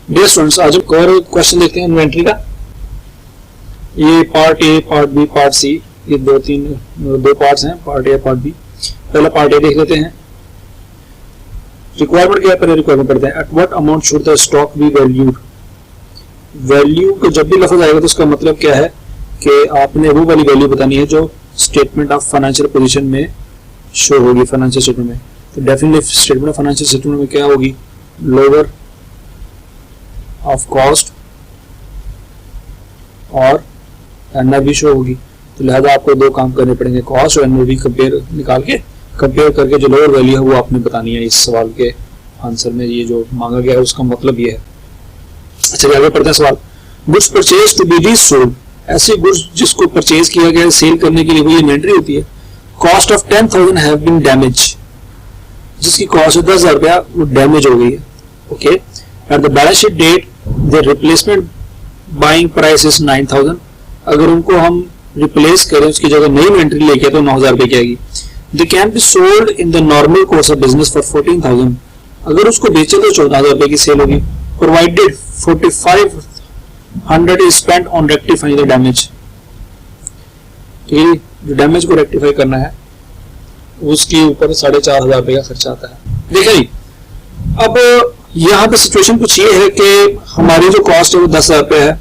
Dear students, आज हम और क्वेश्चन देखते हैं इन्वेंट्री का। ये part A, part B, part C, ये दो पार्ट्स हैं, पार्ट ए पार्ट बी। पहला पार्ट ए देख लेते हैं। रिक्वायरमेंट क्या है, पहले रिक्वायरमेंट पढ़ते हैं। At what amount should the stock be valued. Value को जब भी लफ्ज आएगा तो उसका मतलब क्या है कि आपने वो वाली वैल्यू बतानी है जो स्टेटमेंट ऑफ फाइनेंशियल पोजीशन में शो होगी, फाइनेंशियल स्टेटमेंट में। तो definitely statement of financial statement में क्या होगी, लोअर ऑफ कॉस्ट और एनआरवी शो होगी। तो लिहाजा आपको दो काम करने पड़ेंगे, कॉस्ट और एनआरवी कंपेयर करके जो लोअर वैल्यू है वो आपने बतानी है। इस सवाल के आंसर में ये जो मांगा गया है उसका मतलब ये है। अच्छा, आगे पढ़ते हैं सवाल। Goods purchase to be resold, ऐसे गुड्स जिसको परचेज किया गया है सेल करने के लिए, वो इन्वेंट्री होती है। Cost of 10,000 have been damage, जिसकी कॉस्ट 10,000 रुपया वो डैमेज हो गई है। Okay, at the balance sheet date the replacement buying price is 9,000। अगर उनको हम रिप्लेस करें, उसकी जगह नई इन्वेंट्री लेके तो 9,000 रुपए की आएगी। They can be sold in the normal course of business for 14,000। अगर उसको बेचे तो 14,000 रुपए की सेल होगी। Provided 4,500 is spent on rectifying the damage. जो डैमेज को रेक्टिफाई करना है उसके ऊपर 4,500 रुपए का खर्चा आता है। देखिए, अब यहाँ पे सिचुएशन कुछ ये है कि हमारी जो कॉस्ट है वो 10,000 रुपए है।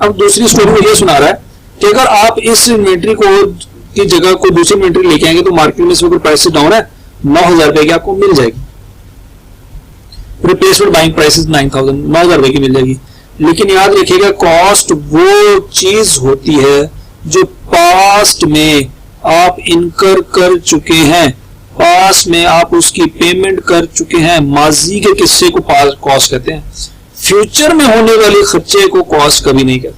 अब दूसरी स्टोरी में ये सुना रहा है कि अगर आप इस इन्वेंट्री को की जगह को दूसरी इन्वेंट्री लेके आएंगे तो मार्केट में इसमें प्राइस डाउन है, 9,000 रुपए की आपको मिल जाएगी। रिप्लेसमेंट बाइंग प्राइस 9,000, 9,000 रुपए की मिल जाएगी। लेकिन याद रखिएगा, कॉस्ट वो चीज होती है जो पास्ट में आप इनकर कर चुके हैं, पास में आप उसकी पेमेंट कर चुके हैं। माजी के किस्से को कॉस्ट कहते हैं। फ्यूचर में होने वाले खर्चे को कॉस्ट कभी नहीं कहते।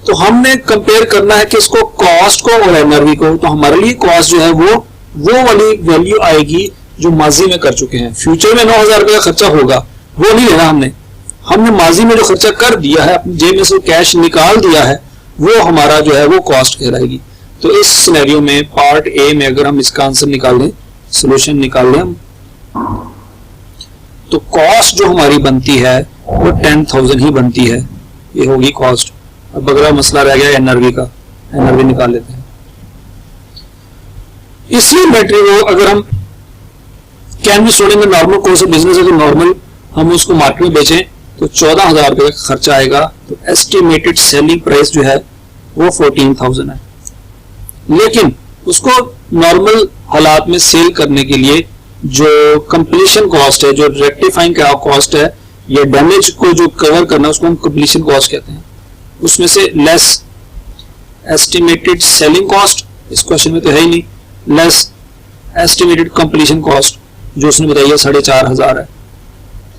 तो हमने कंपेयर करना है कि इसको कॉस्ट को और एनआरवी को। तो हमारे लिए कॉस्ट जो है वो वाली वैल्यू आएगी जो माजी में कर चुके हैं। फ्यूचर में 9,000 रुपए का खर्चा होगा, वो नहीं लेना हमने माजी में जो खर्चा कर दिया है, अपनी जेब में से कैश निकाल दिया है, वो हमारा जो है वो कॉस्ट कहलाएगी। तो इस सिनेरियो में पार्ट ए में अगर हम इसका आंसर निकाल लें, सोल्यूशन निकाल लें हम, तो कॉस्ट जो हमारी बनती है वो 10,000 ही बनती है। ये होगी कॉस्ट। अब अगला मसला रह गया एनआरवी का। एनआरवी निकाल लेते हैं। इसी इन्वेंट्री को अगर हम can be sold in the normal course of business, अगर नॉर्मल हम उसको मार्केट में बेचें तो 14,000 रुपए का खर्चा आएगा। तो एस्टिमेटेड सेलिंग प्राइस जो है वो 14,000 है। लेकिन उसको नॉर्मल हालात में सेल करने के लिए जो कंप्लीशन कॉस्ट है, जो रेक्टिफाइंग का कॉस्ट है, या डैमेज को जो कवर करना, उसको हम कंप्लीशन कॉस्ट कहते हैं। उसमें से लेस एस्टिमेटेड सेलिंग कॉस्ट, इस क्वेश्चन में तो है ही नहीं, लेस एस्टिमेटेड कंप्लीशन कॉस्ट जो उसने बताई है 4,500 है।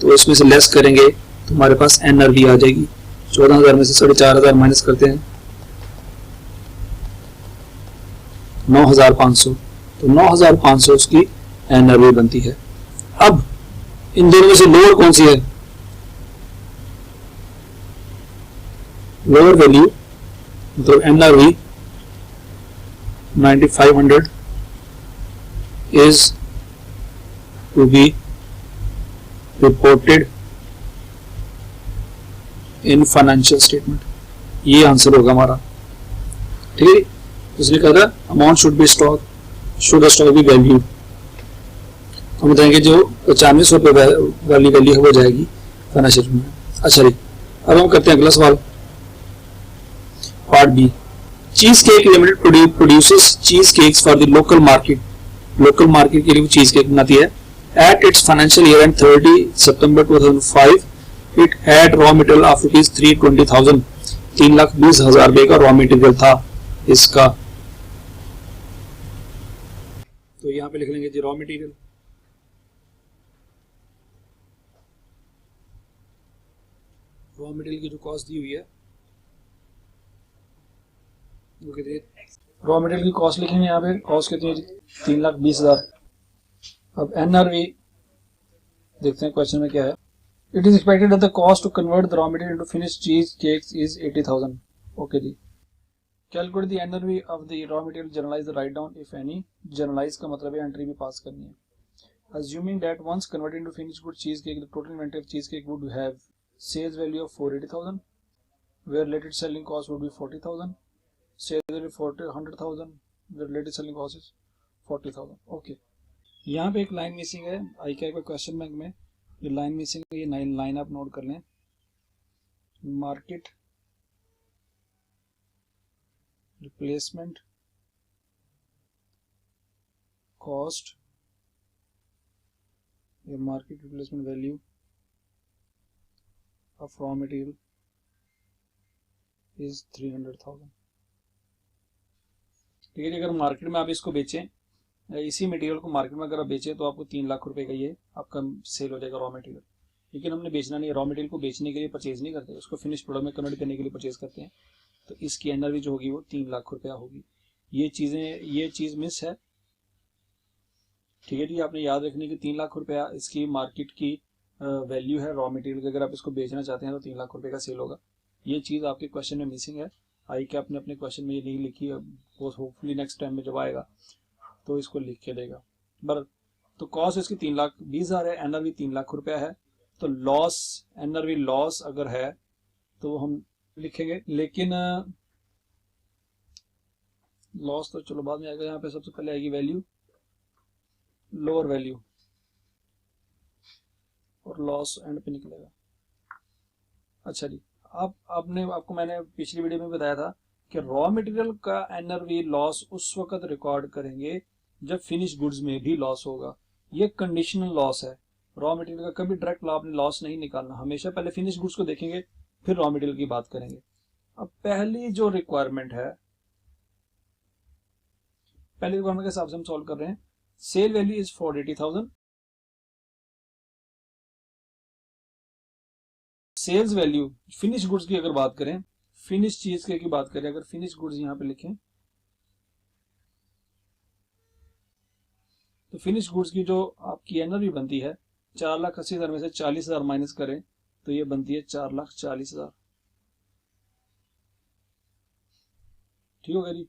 तो इसमें से लेस करेंगे तो हमारे पास एनआरवी आ जाएगी। 14,000 में से 4,500 माइनस करते हैं 9,500, तो 9,500 उसकी एनआरवी बनती है। अब इन दोनों में से लोअर कौन सी है? लोअर वैल्यू मतलब NRV 9,500 is to be reported in financial statement. ये आंसर होगा हमारा। ठीक है, इसलिए कहा था amount should be stock, should stock be value. हम बताएंगे जो 9500 रुपए वाली वैल्यू है वो जाएगी फाइनेंशियल में। अच्छा जी, अब हम करते हैं अगला सवाल, part B. Cheesecake limited produces cheesecakes for the local market. Local market के लिए वो चीज केक बनाती है। At its financial year end 30 सितंबर 2005 it had raw material of rupees 320,000, 3,20,000 रुपए का रॉ मटेरियल था इसका। तो यहां पे लिख लेंगे जी रॉ मटेरियल। रॉ मटेरियल की जो कॉस्ट दी हुई है वो कितनी है? रॉ मटेरियल की कॉस्ट लिखेंगे यहाँ पे। कॉस्ट कितनी है जी? 3,20,000। अब एनआरवी देखते हैं क्वेश्चन में क्या है। It is expected that the cost to convert the raw material into finished cheesecakes is 80,000। Okay जी, calculate the NRV of the raw material, generalize the write down if any. Generalize का मतलब है entry में पास करनी है। assuming that once converted into finished good cheesecake, the total inventory of cheesecake would have sales value of 480,000, where related selling cost would be 40,000, sales value 100,000, the related selling cost is 40,000. Okay, यहाँ पे एक line missing है आई क्या question bank में, ये line missing है, ये line आप नोट कर लें। मार्केट रिप्लेसमेंट कॉस्ट या market replacement value of raw material is 300,000। ठीक है, अगर मार्केट में आप इसको बेचें, इसी मटेरियल को मार्केट में अगर आप बेचें तो आपको 3 लाख रुपए का ये आपका सेल हो जाएगा रॉ मटेरियल। लेकिन हमने बेचना नहीं है, रॉ मटेरियल को बेचने के लिए परचेज नहीं करते, उसको फिनिश प्रोडक्ट में कन्वर्ट करने के लिए परचेज करते हैं। तो इसकी एनआरवी जो होगी वो 3 लाख रुपया होगी। ये चीज मिस है। ठीक है जी, आपने याद रखनी कि 3 लाख रुपया इसकी मार्केट की वैल्यू है रॉ मटेरियल की। अगर आप इसको बेचना चाहते हैं तो 3 लाख रुपए का सेल होगा। ये चीज आपके क्वेश्चन में मिसिंग है। आई क्या आपने अपने क्वेश्चन में ये नहीं लिखी है, वो होपफुली नेक्स्ट टाइम में जब आएगा तो इसको लिख के देगा। बर तो कॉस्ट इसकी 3,20,000 है, एनआरवी 3 लाख रुपया है। तो लॉस, एनआरवी लॉस अगर है तो हम लिखेंगे, लेकिन लॉस तो चलो बाद में आएगा। यहाँ पे सबसे पहले आएगी वैल्यू, लोअर वैल्यू, और लॉस एंड पे निकलेगा। अच्छा जी, आपको मैंने पिछली वीडियो में बताया था कि रॉ मटेरियल का एनआरवी लॉस उस वक्त रिकॉर्ड करेंगे जब फिनिश गुड्स में भी लॉस होगा। ये कंडीशनल लॉस है। रॉ मटेरियल का कभी डायरेक्ट आपने लॉस नहीं निकालना, हमेशा पहले फिनिश गुड्स को देखेंगे फिर रॉ मटेरियल की बात करेंगे। अब पहली जो रिक्वायरमेंट है, पहली रिक्वायरमेंट के हिसाब से हम सॉल्व कर रहे हैं। Sale value is 480,000, sales value finish goods की अगर बात करें, फिनिश चीज की बात करें, अगर फिनिश गुड्स यहां पे लिखें तो फिनिश गुड्स की जो आपकी एनआरवी बनती है 4,80,000 में से 40,000 माइनस करें तो ये बनती है 4,40,000। ठीक हो गया जी।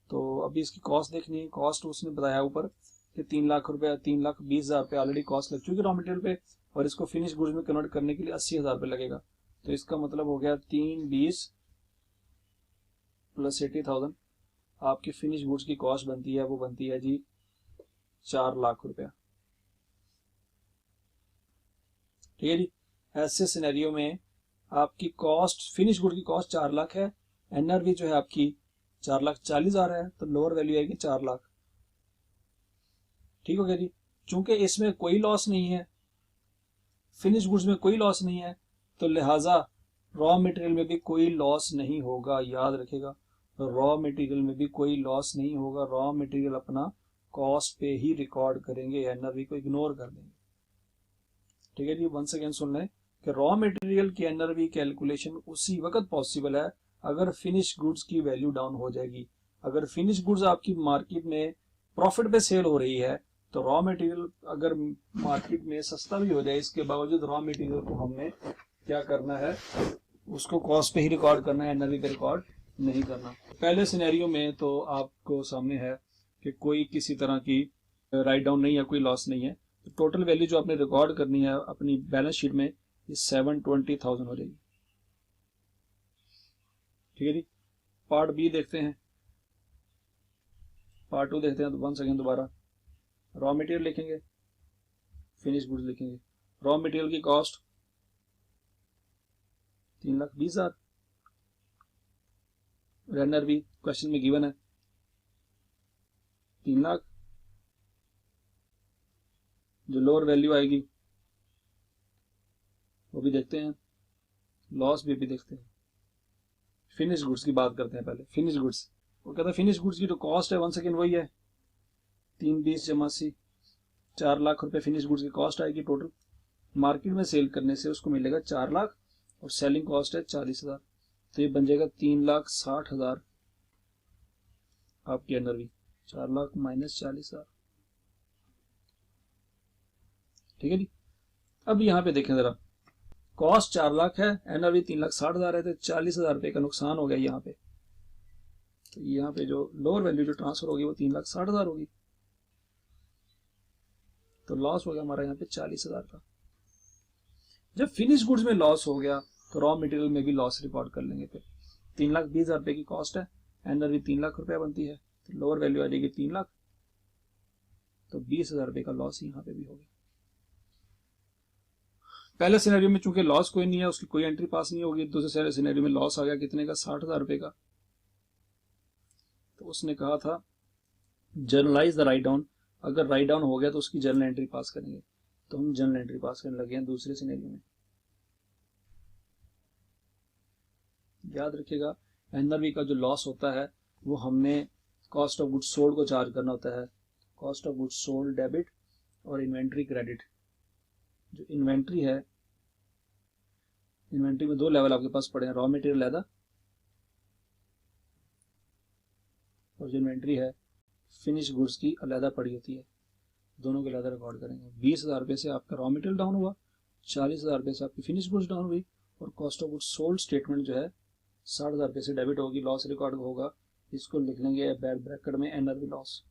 तो अभी इसकी कॉस्ट देखनी है। कॉस्ट उसने बताया ऊपर कि 3 लाख रुपया, 3,20,000 पे ऑलरेडी कॉस्ट लग चुकी है रॉ मटेरियल पे, और इसको फिनिश गुड्स में कन्वर्ट करने के लिए 80,000 रुपये लगेगा। तो इसका मतलब हो गया 320 प्लस 80,000 आपकी फिनिश गुड्स की कॉस्ट बनती है, वो बनती है जी 4 लाख रुपया। ठीक है जी। ऐसे सिनेरियो में आपकी कॉस्ट, फिनिश गुड की कॉस्ट 4 लाख है, एनआरवी जो है आपकी 4,40,000 है, तो लोअर वैल्यू आएगी 4 लाख। ठीक हो गया जी। चूंकि इसमें कोई लॉस नहीं है, फिनिश गुड्स में कोई लॉस नहीं है, तो लिहाजा रॉ मटेरियल में भी कोई लॉस नहीं होगा। याद रखेगा, रॉ मटेरियल में भी कोई लॉस नहीं होगा। रॉ मटेरियल अपना कॉस्ट पे ही रिकॉर्ड करेंगे, एनआरवी को इग्नोर कर देंगे। ठीक है जी। वंस अगेन सुन लें कि रॉ मटेरियल की एनआरवी कैलकुलेशन उसी वक्त पॉसिबल है अगर फिनिश गुड्स की वैल्यू डाउन हो जाएगी। अगर फिनिश गुड्स आपकी मार्केट में प्रॉफिट पे सेल हो रही है तो रॉ मटेरियल अगर मार्केट में सस्ता भी हो जाए, इसके बावजूद रॉ मटेरियल को हमने क्या करना है, उसको कॉस्ट पे ही रिकॉर्ड करना है, एनआरवी पे रिकॉर्ड नहीं करना। पहले सिनेरियो में तो आपको सामने है कि कोई किसी तरह की राइट डाउन नहीं है, कोई लॉस नहीं है। तो टोटल वैल्यू जो आपने रिकॉर्ड करनी है अपनी बैलेंस शीट में, ये 720,000 हो जाएगी। ठीक है जी। पार्ट बी देखते हैं, पार्ट 2 देखते हैं। तो वन सेकेंड दोबारा रॉ मटेरियल लिखेंगे, फिनिश गुड्स लिखेंगे। रॉ मटेरियल की कॉस्ट 3,20,000, एनआरवी क्वेश्चन में गिवन है 3 लाख। जो लोअर वैल्यू आएगी वो भी देखते हैं, लॉस भी देखते हैं। फिनिश गुड्स की बात करते हैं पहले। फिनिश गुड्स, वो कहता है फिनिश गुड्स की जो कॉस्ट है वन सेकेंड वही है 320 जमा 80, 4 लाख रुपए फिनिश गुड्स की कॉस्ट आएगी टोटल। मार्केट में सेल करने से उसको मिलेगा 4 लाख और सेलिंग कॉस्ट है 40,000, तो ये बन जाएगा 3,60,000 आपकी एनआरवी। 4 लाख माइनस 40,000। ठीक है जी। अब यहाँ पे देखें जरा, कॉस्ट 4 लाख है, एनआरवी 3,60,000 है, तो 40,000 रुपए का नुकसान हो गया यहाँ पे। तो यहाँ पे जो लोअर वैल्यू जो ट्रांसफर होगी वो 3,60,000 होगी। तो लॉस हो गया हमारा यहाँ पे 40,000 का। जब फिनिश गुड्स में लॉस हो गया तो रॉ मटेरियल में भी लॉस रिकॉर्ड कर लेंगे। फिर 3,20,000 रुपए की कॉस्ट है, एनआर भी 3 लाख रुपया बनती है, तो लोअर वैल्यू आ जाएगी 3 लाख, तो 20,000 रुपए का लॉस यहाँ पे भी हो गया। पहले सिनेरियो में चूंकि लॉस कोई नहीं है, उसकी कोई एंट्री पास नहीं होगी। दूसरे सिनेरियो में लॉस आ गया कितने का, 60,000 रुपए का। तो उसने कहा था जर्नलाइज द राइट डाउन, अगर राइट डाउन हो गया तो उसकी जर्नल एंट्री पास करेंगे। तो हम जर्नल एंट्री पास करने लगे हैं दूसरे सिनेरियो में। याद रखिएगा एनआरवी का जो लॉस होता है वो हमने कॉस्ट ऑफ गुड्स सोल्ड को चार्ज करना होता है। Cost of goods sold debit और इन्वेंट्री क्रेडिट। जो इन्वेंट्री है, इन्वेंट्री में 2 लेवल आपके पास पड़े हैं, रॉ मटेरियल अलहदा और जो इन्वेंट्री है फिनिश गुड्स की अलहदा पड़ी होती है। दोनों के अलहदा रिकॉर्ड करेंगे। 20,000 रुपए से आपका रॉ मटेरियल डाउन हुआ, 40,000 रुपए से आपकी फिनिश गुड्स डाउन हुई, और cost of goods sold statement जो है 60,000 रुपए से डेबिट होगी, लॉस रिकॉर्ड होगा। इसको लिख लेंगे ब्रैकेट में एनआरवी लॉस।